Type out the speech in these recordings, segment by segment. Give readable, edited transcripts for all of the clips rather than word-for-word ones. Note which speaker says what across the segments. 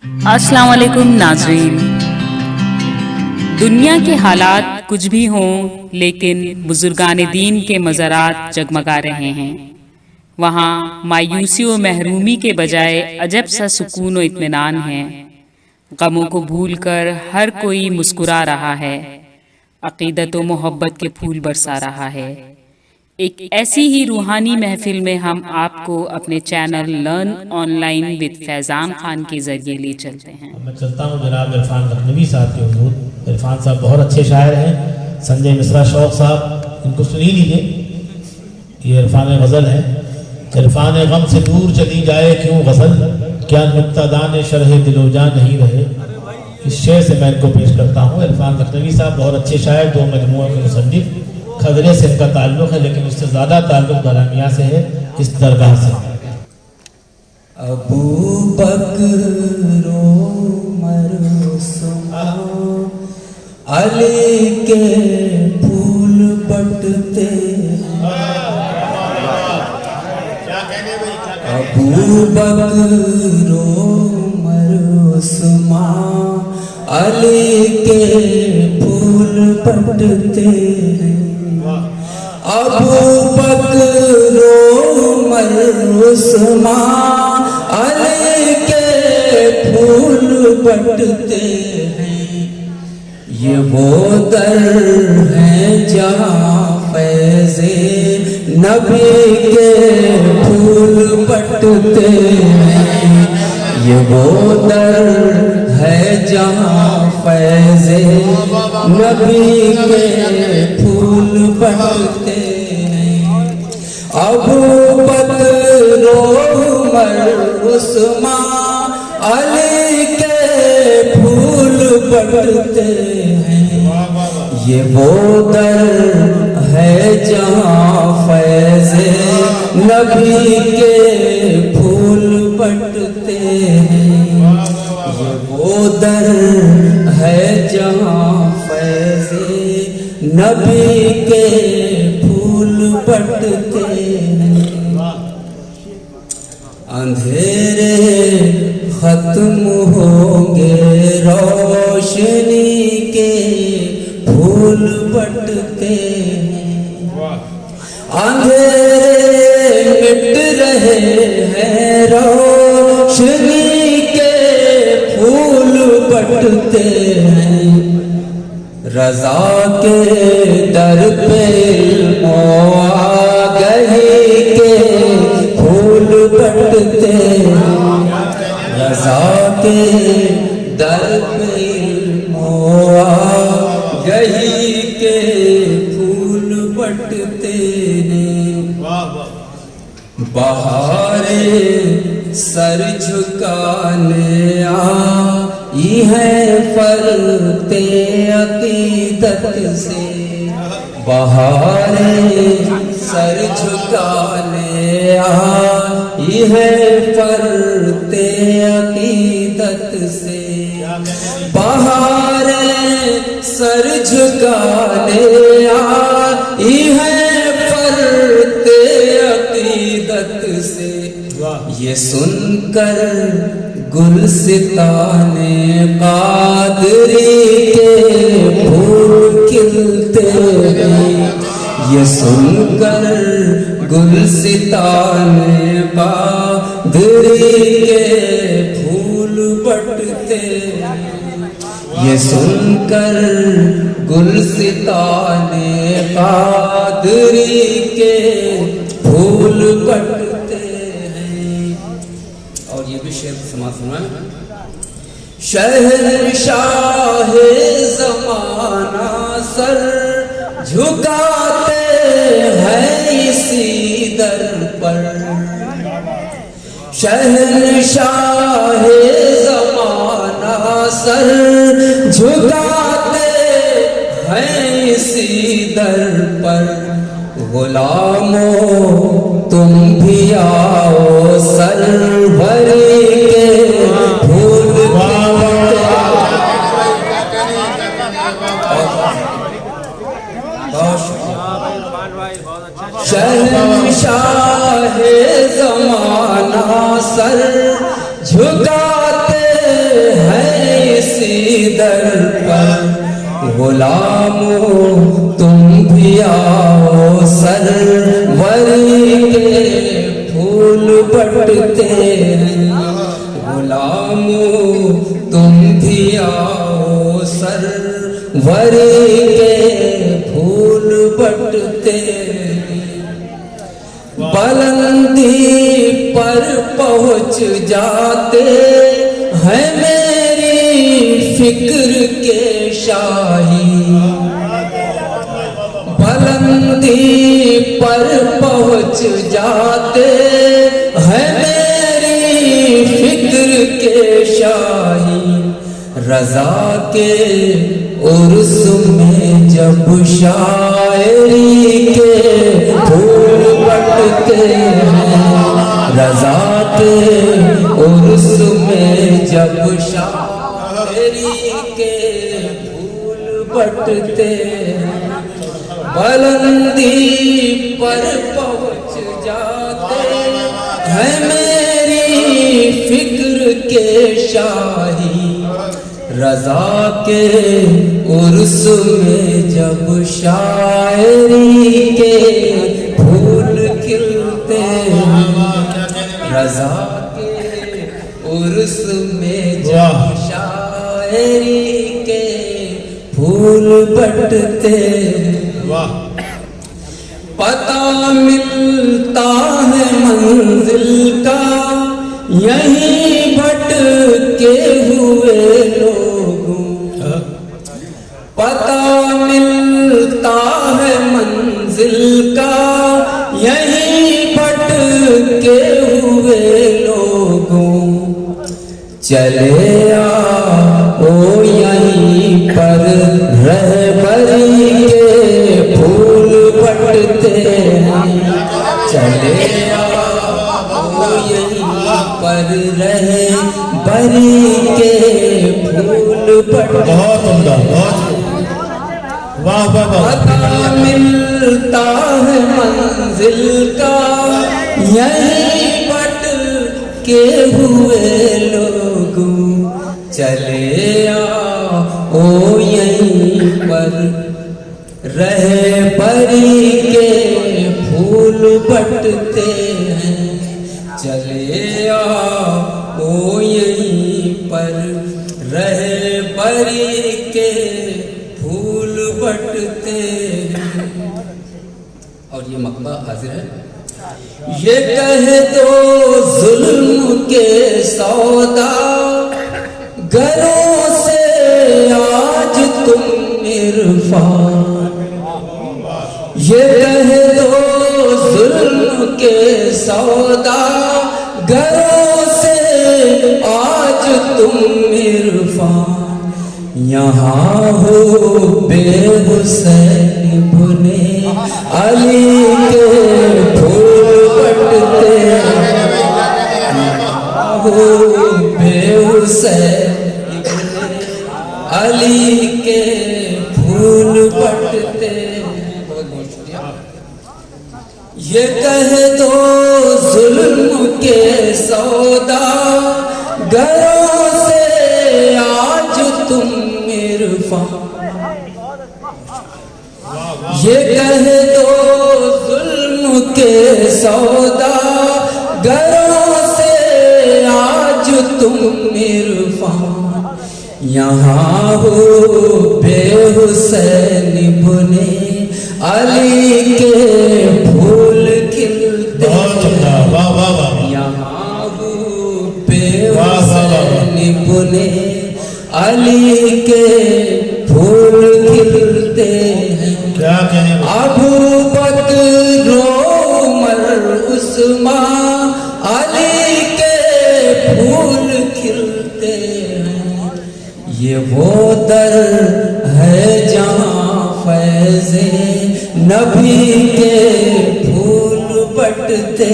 Speaker 1: अस्सलाम वालेकुम नाज़रीन। दुनिया के हालात कुछ भी हों, लेकिन बुजुर्गान दीन के मज़ारात जगमगा रहे हैं। वहाँ मायूसी व महरूमी के बजाय अजब सा सुकून व इत्मीनान है। गमों को भूलकर हर कोई मुस्कुरा रहा है, अक़ीदत व मोहब्बत के फूल बरसा रहा है। एक ऐसी ही रूहानी महफिल में हम आपको अपने channel learn online with Faizan Khan के ज़रिए ले चलते हैं।
Speaker 2: मैं चलता हूँ जनाब इरफान लखनवी साहब के हुजूर। इरफान साहब बहुत अच्छे शायर हैं। संजय मिश्रा शौक साहब, इनको सुनी लीजिए। ये इरफान गज़ल है। इरफान गम से दूर चली जाए क्यों गज़ल, क्या नुक्तादान शरह दिलोजा नहीं रहे। इस शेर से मैं इनको पेश करता हूँ। इरफान लखनवी साहब बहुत अच्छे शायर, 2 मजमूओं के मुसन्निफ। खदरे से इनका ताल्लुक़ है, लेकिन उससे ज़्यादा ताल्लुक़ दरमिया से है, इस दरगाह से।
Speaker 3: अबू बकर उमर उस्मान अली के फूल बटते, अबू बकर उमर उस्मान अली के फूल बटते हैं। अबू बकर उमर उस्मान अली के फूल बटते हैं। ये वो दर हैं जहाँ फैज़े नबी के फूल बटते हैं। ये वो दर है जहाँ फैज़े नबी के फूल बटते हैं। अबू बकर उमर उस्मान अली के फूल बटते हैं। ये वो दर है जहाँ फैज़े नबी के फूल बटते हैं। ये वो दर है जहाँ फैज़े नबी के फूल बटते हैं। अंधेरे खत्म होंगे, रोशनी के फूल बटते हैं। अंधेरे मिट रहे हैं, रोशनी के फूल बटते हैं। रज़ा के दर पे आगही के फूल बटते हैं। रज़ा के दर पे आगही के फूल बटते हैं। बहारे सर झुकाने आई है फरते अकीदत से। बहारे सर झुकाने आई है फरते अकीदत से। बहारे सर झुकाने आई है फरते अकीदत से। ये सुनकर गुलसिताने कादरी के फूल खिलते हैं। ये सुनकर गुलसिताने कादरी के फूल बटते हैं। ये सुनकर गुलसिताने कादरी के फूल बटते हैं। और ये भी शेर समाज सुना। शहंशाह ज़माना सर झुकाते हैं इसी दर पर। शहंशाह ज़माना सर झुकाते हैं इसी दर पर। गुलामों तुम भी आओ, सर भरी के फूल शहंशाह ज़माना सर झुकाते इसी दर पर गुलामों तुम भी आओ, सरवरी के फूल बटते हैं। गुलामों तुम भी आओ, सरवरी के फूल बटते हैं। बुलंदी पर पहुँच जाते हैं मेरी फिक्र के शाही। बुलंदी पर पहुँच जाते हैं मेरी फिक्र के शाही। रज़ा के उर्स में जब शायरी के फूल बटते हैं। रज़ा के उर्स में जब शायरी के फूल बटते हैं। बुलंदी पर पहुँच जाते हैं मेरी फिक्र के शाही। रज़ा के उर्स में जब शायरी के फूल खिलते हैं। रज़ा के उर्स में जब शायरी के फूल बटते हैं। पता मिलता है मंजिल का यहीं भटके हुए लोगों। पता मिलता है मंजिल का यहीं भटके हुए लोगों। चले आओ यहीं पर रहबरी के फूल बटते हैं। चले आओ यहीं पर रहबरी के फूल बटते हैं।
Speaker 2: बहुत उम्दा, बहुत वाह वाह वाह।
Speaker 3: पता मिलता है मंजिल का यहीं भटके हुए लोगों। चले आओ यहीं पर रहबरी के फूल बटते हैं। चले आओ यहीं पर रहबरी के फूल बटते हैं। और ये मकबा हाजिर है। ये कह दो जुल्म के सौदा घरों से आज तुम इरफान। ये कह दो जुल्म के सौदा घरों से आज तुम इरफान। यहाँ हो बेहुसैन बुने अली के फूल बटते हैं। यहाँ हो बेहुसैन बुने अली के फूल बटते हैं। बहुत बहुत शुक्रिया। ये कह दो जुल्म के सौदा घरों से आज तुम इरफान। ये कह दो जुल्म के सौदा घरों से आज तुम इरफान। यहाँ हो बेहुसैन बुने अली के फूल खिलते हैं।
Speaker 2: वाह वाह वाह।
Speaker 3: यहाँ हो बेहुसैन बुने अली के फूल खिलते हैं।
Speaker 2: क्या कहने
Speaker 3: अबू बकर उमर उस्मान अली के फूल खिलते हैं। ये वो दर है जहाँ फैज़े नबी के फूल बटते।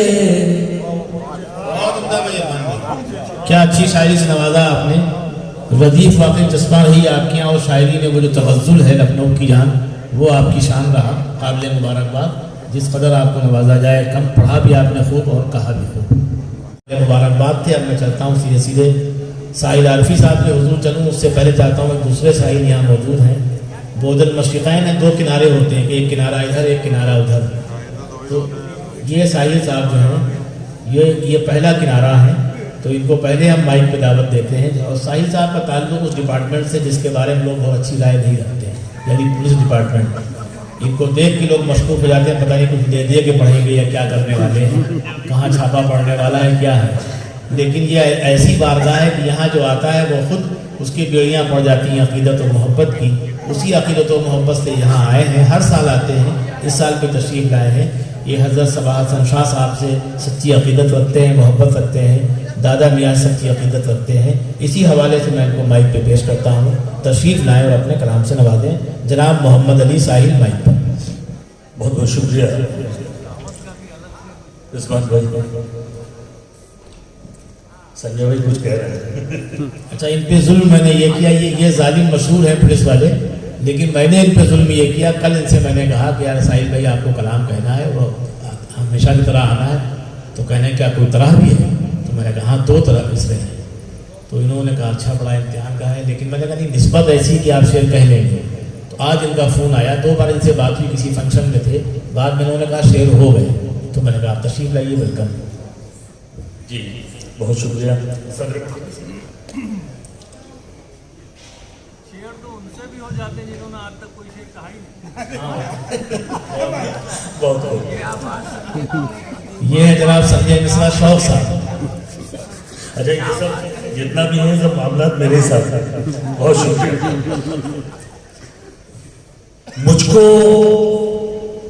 Speaker 2: क्या अच्छी शायरी से नवाजा आपने। रदीफ वाकई जज्बा रही आपके यहाँ और शायरी में वो जो तवज्जुल है लखनऊ की जान वो आपकी शान रहा। काबिल मुबारकबाद। जिस कदर आपको नवाजा जाए कम। पढ़ा भी आपने खूब और कहा भी खूब। मुबारकबाद थे। अब मैं चलता हूँ सीधे सीधे साहिल आरफी साहब के हुजूर चलूँ उससे पहले चाहता हूँ एक दूसरे साहिल यहाँ मौजूद हैं। बोदल मशरिक़ैन है, 2 किनारे होते हैं कि एक किनारा इधर एक किनारा उधर। तो ये साहिल साहब जो हैं ये पहला किनारा है, तो इनको पहले हम माइक पे दावत देते हैं। और साहिल साहब का ताल्लुक उस डिपार्टमेंट से जिसके बारे में लोग बहुत अच्छी राय नहीं रखते हैं, यानी पुलिस डिपार्टमेंट। इनको देख के लोग मशकूक हो जाते हैं, पता नहीं कुछ दे के पढ़ेंगे या क्या करने वाले हैं, कहाँ छापा पड़ने वाला है क्या है। लेकिन ये ऐसी बारगाह है कि यहाँ जो आता है वो खुद उसकी बेड़ियाँ पड़ जाती हैं अक़ीदत और मोहब्बत की। उसी अक़ीदत और मोहब्बत से यहाँ आए हैं, हर साल आते हैं, इस साल भी तशरीफ़ लाए हैं। ये हज़रत सबाह शाह साहब से सच्ची अक़ीदत रखते हैं, मोहब्बत रखते हैं, दादा मियाँ से सच्ची अक़ीदत रखते हैं। इसी हवाले से मैं इनको माइक पे पेश करता हूँ। तशरीफ़ लाएँ और अपने कलाम से नवाजें। जनाब मोहम्मद अली साहिल माइक पर।
Speaker 4: बहुत बहुत शुक्रिया इस्माइल भाई। संजय भाई कुछ कह रहे हैं।
Speaker 2: अच्छा, इन पे जुल्म मैंने ये किया, ये जालिम मशहूर है पुलिस वाले, लेकिन मैंने इन पे जुल्म ये किया। कल इनसे मैंने कहा कि यार साहिल भाई आपको कलाम कहना है, वो हमेशा की तरह आना है। तो कहने क्या कोई तरह भी है? तो मैंने कहा हाँ 2 तरह मिसरे हैं। तो इन्होंने कहा अच्छा बड़ा इम्तिहान का है, लेकिन मैंने कहा नहीं, निस्बत ऐसी कि आप शेर कह लेंगे। तो आज इनका फ़ोन आया, 2 बार इनसे बात हुई, किसी फंक्शन में थे, बाद में इन्होंने कहा शेर हो गए। तो मैंने कहा आप तशरीफ़ लाइए, वेलकम।
Speaker 4: जी बहुत शुक्रिया।
Speaker 5: शेयर तो उनसे भी हो जाते हैं जिन्होंने आज तक कोई शेर कहा ही नहीं।
Speaker 4: बहुत
Speaker 2: ये है जनाब संजय मिश्रा शौक साहब।
Speaker 4: अच्छा, ये सब जितना भी है सब मामला मेरे साथ है। बहुत शुक्रिया। मुझको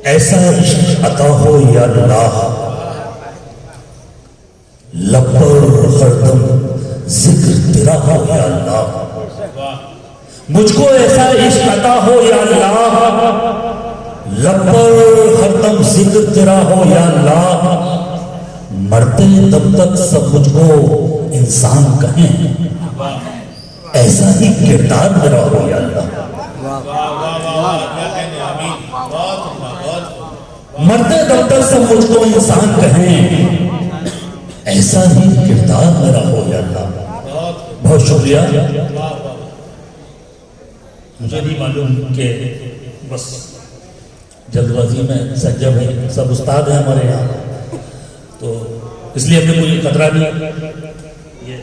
Speaker 4: ऐसा इश्क अता हो या अल्लाह, लब पर हरदम जिक्र तेरा हो या अल्लाह। मुझको ऐसा इश्क अता हो या अल्लाह, लब पर हरदम जिक्र तेरा हो या अल्लाह। मरते तब तक सब मुझको इंसान कहें, ऐसा ही किरदार मेरा हो या अल्लाह। मरते तब तक सब मुझको इंसान कहें, ऐसा ही किरदार मेरा हो या अल्लाह। बहुत शुक्रिया। मुझे नहीं मालूम कि बस जल्दबाजी में संजय भाई सब उस्ताद हैं हमारे यहाँ, तो इसलिए हमने कोई खतरा नहीं। ये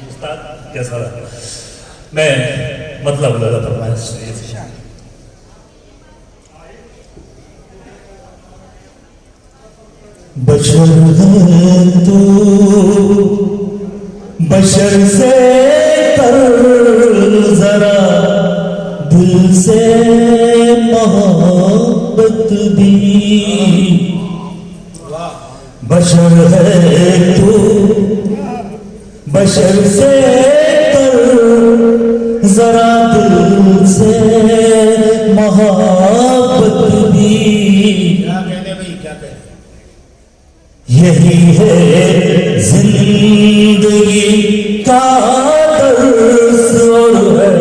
Speaker 4: उस्ताद कैसा रहा, मैं मतलब लगा फरमाइश। बशर है तू, बशर से कर जरा दिल से मोहब्बत भी। बशर है तू, बशर से कर जरा दिल से मोहब्बत भी।
Speaker 2: क्या कहने भाई, क्या कहने?
Speaker 4: यही है जिंदगी का दर्स और है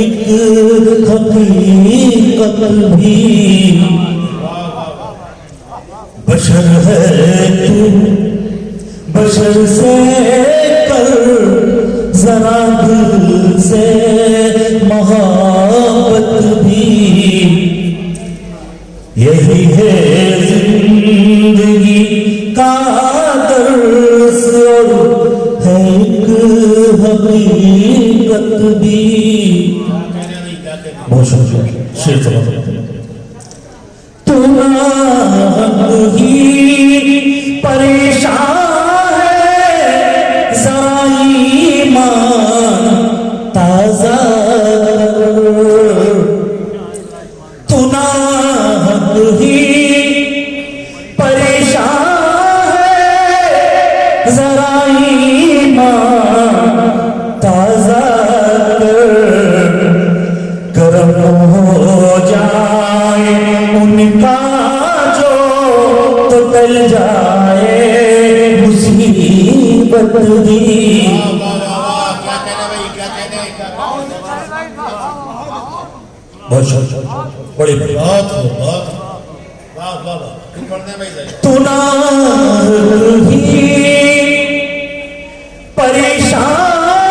Speaker 4: एक हकीकत भी। बशर है तू, बशर से कर जरा दिल से मोहब्बत भी। यही है जिंदगी का दर्स और है एक हकीकत भी। बहुत शुक्रिया। शेर समाप्त। तुम ही परेशान है, जरा ईमान ताजा तुना ही परेशान है, जरा ईमान ताजा करम हो जाए उनका जो, तो टल जाए मुसीबत भी। बहुत शुक्रिया। बड़ी बड़ी
Speaker 2: बहुत वाह वाह वाह, पढ़ने भाई
Speaker 4: तू ना ही परेशान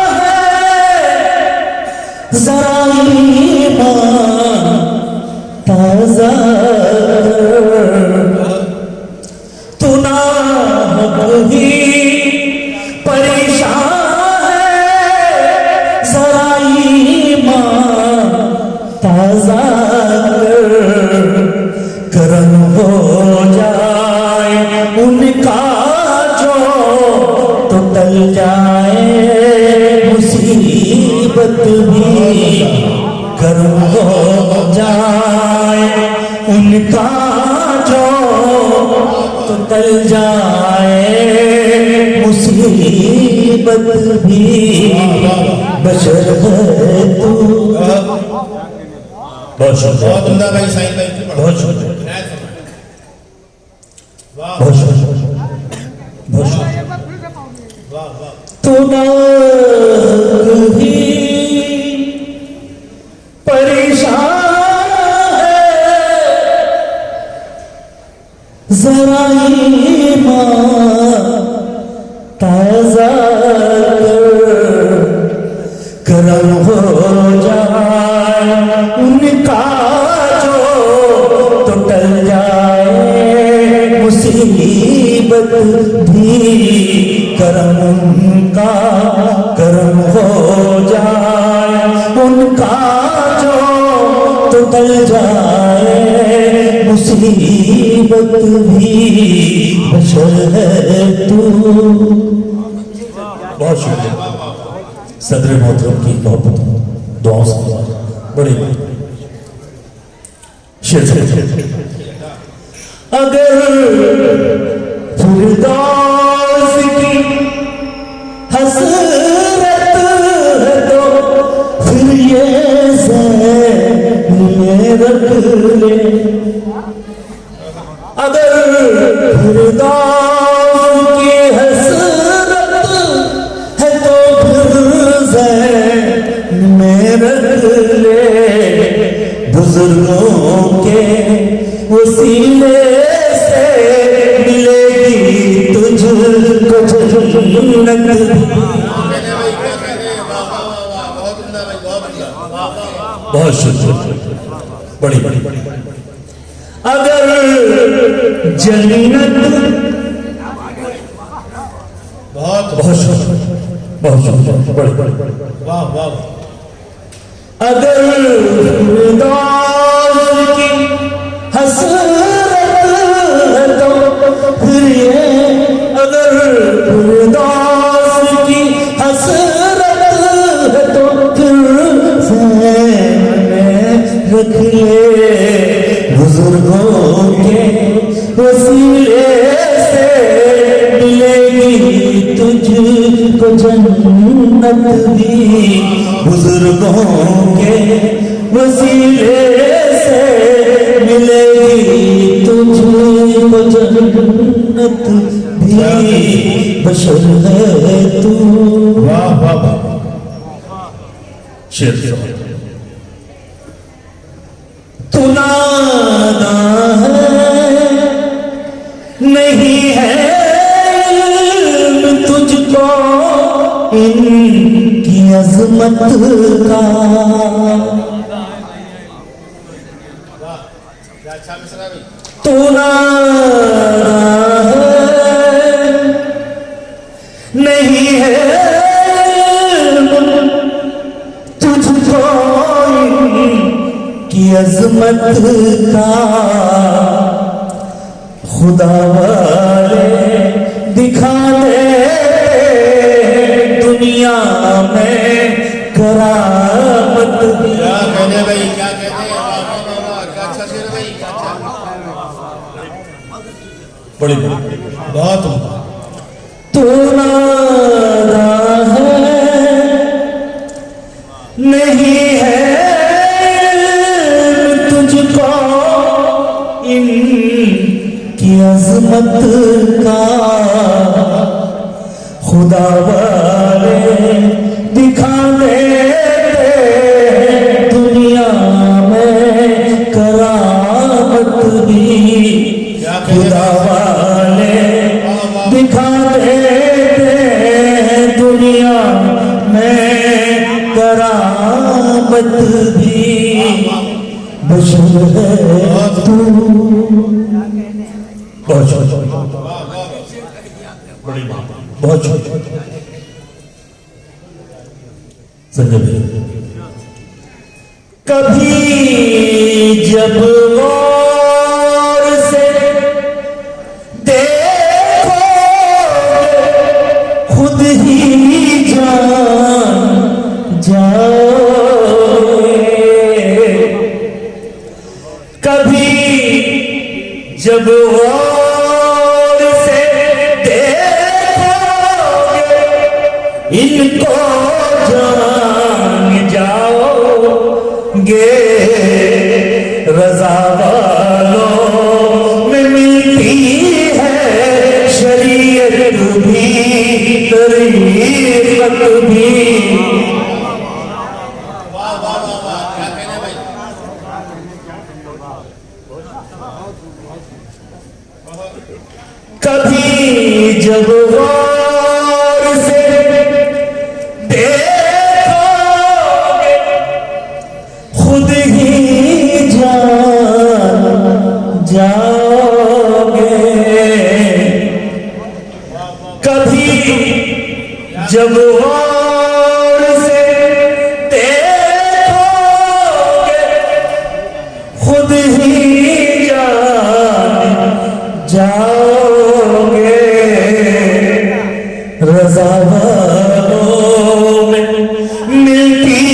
Speaker 4: तो टल जाए मुसीबत भी, बशर है तू। बहुत शुक्रिया,
Speaker 2: बहुत उम्दा भाई, साईं भाई की
Speaker 4: बहुत शुक्रिया,
Speaker 2: इनायत फरमाएं। वाह
Speaker 4: बहुत शुक्रिया, बहुत शुक्रिया।
Speaker 2: वाह वाह।
Speaker 4: तू ना ही परेशान है, जरा ईमान ताजा करम हो जाए उनका जो, तो टल जाए मुसीबत भी, करम उनका करम हो जाए उनका जो, तो टल जाए मुसीबत भी, बशर है तू। बहुत शुक्रिया सदर मोहतरम की मोहब्बत दुआओं से बड़ी शेर से। अगर फिरदौस की हसरत है तो फिर ये ज़हन में रख ले। अगर फिरदौस की हसरत है तो फिर ज़हन में रख ले। बुजुर्गों के वसीले से मिलेगी तुझको जन्नत। बहुत शुक्रिया, बड़ी बड़ी बड़ी। अगर जन्नत,
Speaker 2: बहुत
Speaker 4: बहुत शुक्रिया, बहुत शुक्रिया, बड़ी बड़ी।
Speaker 2: वाह वाह।
Speaker 4: अगर फिरदौस की हसरत है तो फिर ये, अगर फिरदौस की हसरत है तो फिर ज़हन में रख ले। बुजुर्गों के वसीले से मिलेगी तुझको जन्नत भी। बुजुर्गों के वसीले से मिलेगी तुझको जन्नत भी, बशर है तू।
Speaker 2: वाह वाह वाह।
Speaker 4: शेर तू नादा है, नहीं है इल्म तुझको इनकी अजमत का।
Speaker 2: अच्छा मिश्रा भाई।
Speaker 4: तू नादा है, नहीं है तुझको की अजमत का। खुदा वाले दिखा दे दुनिया में करामत भी।
Speaker 2: क्या कहने भाई, क्या कहते हैं। वाह वाह वाह, क्या अच्छा शेर भाई, क्या अच्छा।
Speaker 4: बड़ी
Speaker 2: बहुत उम्दा।
Speaker 4: तू नादा है, नहीं है तुझको इनकी अजमत का। खुदा वाले दिखा दे दुनिया में करामत भी। खुदा वाले दिखा दे दुनिया में करामत भी, बशर है तू। बहुत शुक्रिया, बड़ी बात, बहुत शुक्रिया संजय भाई। कभी जब गौर से देखोगे खुद ही जान जाओगे। कभी जब गौर जब गौर से देखोगे खुद ही जान जाओगे। कभी जब गौर से देखोगे खुद ही जान जाओगे। रज़ा वालों में मिलती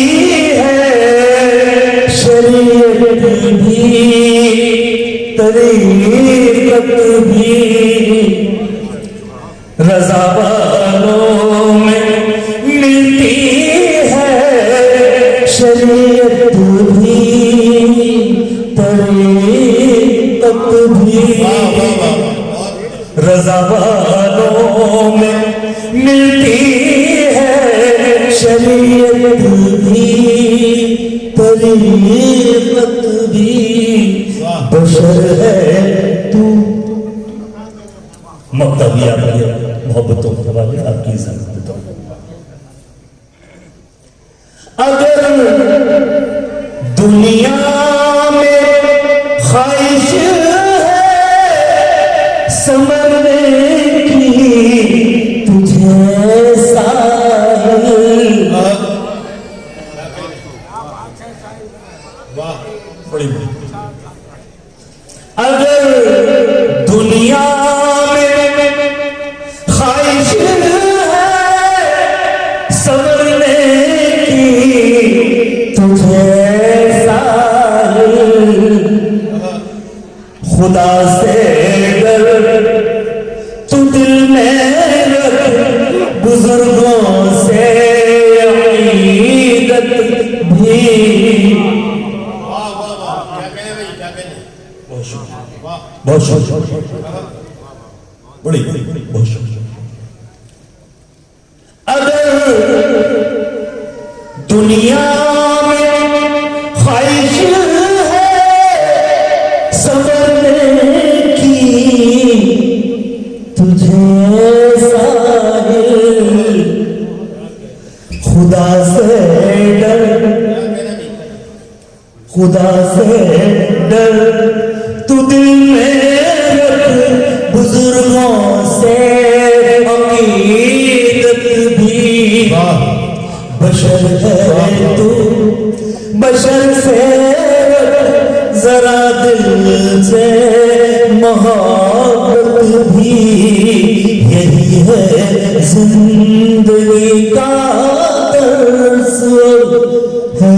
Speaker 4: है शरीयत भी तरीक़त भी। रज़ा वालों में मिलती है शरीयत भी तरीक़त भी। रज़ा वालों में मिलती है शरीयत भी तरीक़त भी। बशर है तू मक्तबी आपकी मोहब्बतों के हवाले आपकी इज़्ज़त देता हूं। अगर दुनिया में ख्वाहिश समझने की तुझे साहिल। बड़ी अगर दुनिया में ख्वाहिश है समझने की तुझे साहिल। खुदा से डर तू दिल में रख बुजुर्गों से अक़ीदत भी। बहुत शुक्रिया, बड़ी बहुत शुक्रिया। अगर दुनिया में ख्वाहिश है समझने की तुझे साहिल। खुदा से डर खुदा से डर तू दिल में रख बुजुर्गों से अक़ीदत भी। बशर है तू बशर से जरा दिल से मोहब्बत भी। यही है जिंदगी का दर्स है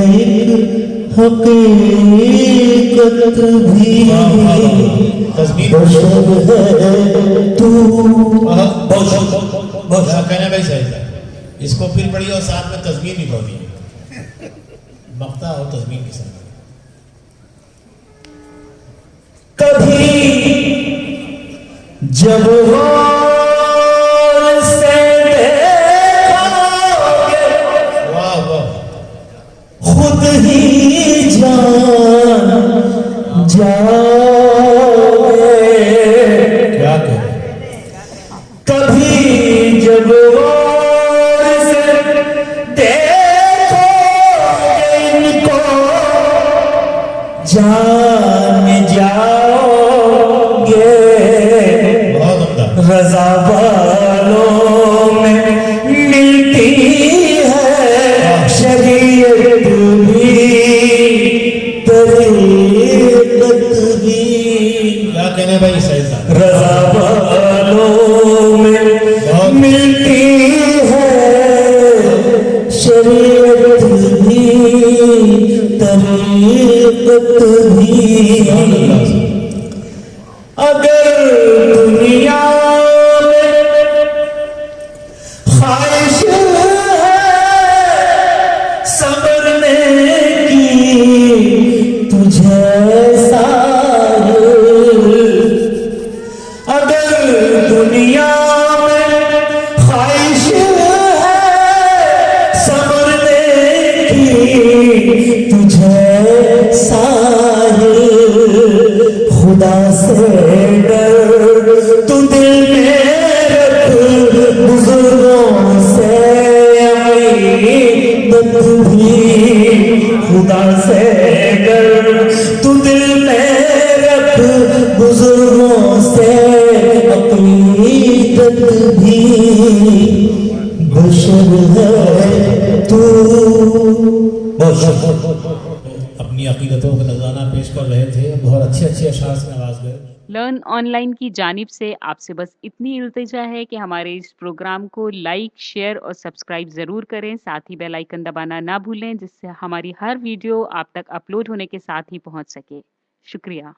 Speaker 4: हकीकत भी। बशर है तू
Speaker 2: कहना भाई सही है। इसको फिर पढ़िए और साथ में तज़मीन भी पढ़िए। मक्ता और तज़मीन के साथ।
Speaker 4: कभी जब गौर से देखोगे
Speaker 2: वाह वाह
Speaker 4: खुद ही जान जाओगे।
Speaker 2: क्या कह
Speaker 4: कभी जब गौर से देखोगे इनको जान जाओगे।
Speaker 2: बहुत उम्दा।
Speaker 4: रज़ा वालों में मिलती है शरीयत भी तरीक़त भी।
Speaker 2: क्या कहने भाई सही था।
Speaker 4: रज़ा वालों में मिलती है शरीयत भी तरीक़त भी। अगर दुनिया में ख्वाहिश है समझने की तुझे साहिल। अगर दुनिया में ख्वाहिश है समझने की तुझे साहिल। खुदा से डर से गर तू दिल में रख बुजुर्गों से अकीदत भी बशर है तू।
Speaker 2: अपनी अकीदतों का नजराना पेश कर रहे थे, बहुत अच्छे अच्छे अशार से नवाज गए।
Speaker 1: लर्न ऑनलाइन की जानिब से आपसे बस इतनी इल्तिजा है कि हमारे इस प्रोग्राम को लाइक, शेयर और सब्सक्राइब ज़रूर करें। साथ ही बेल आइकन दबाना ना भूलें, जिससे हमारी हर वीडियो आप तक अपलोड होने के साथ ही पहुंच सके। शुक्रिया।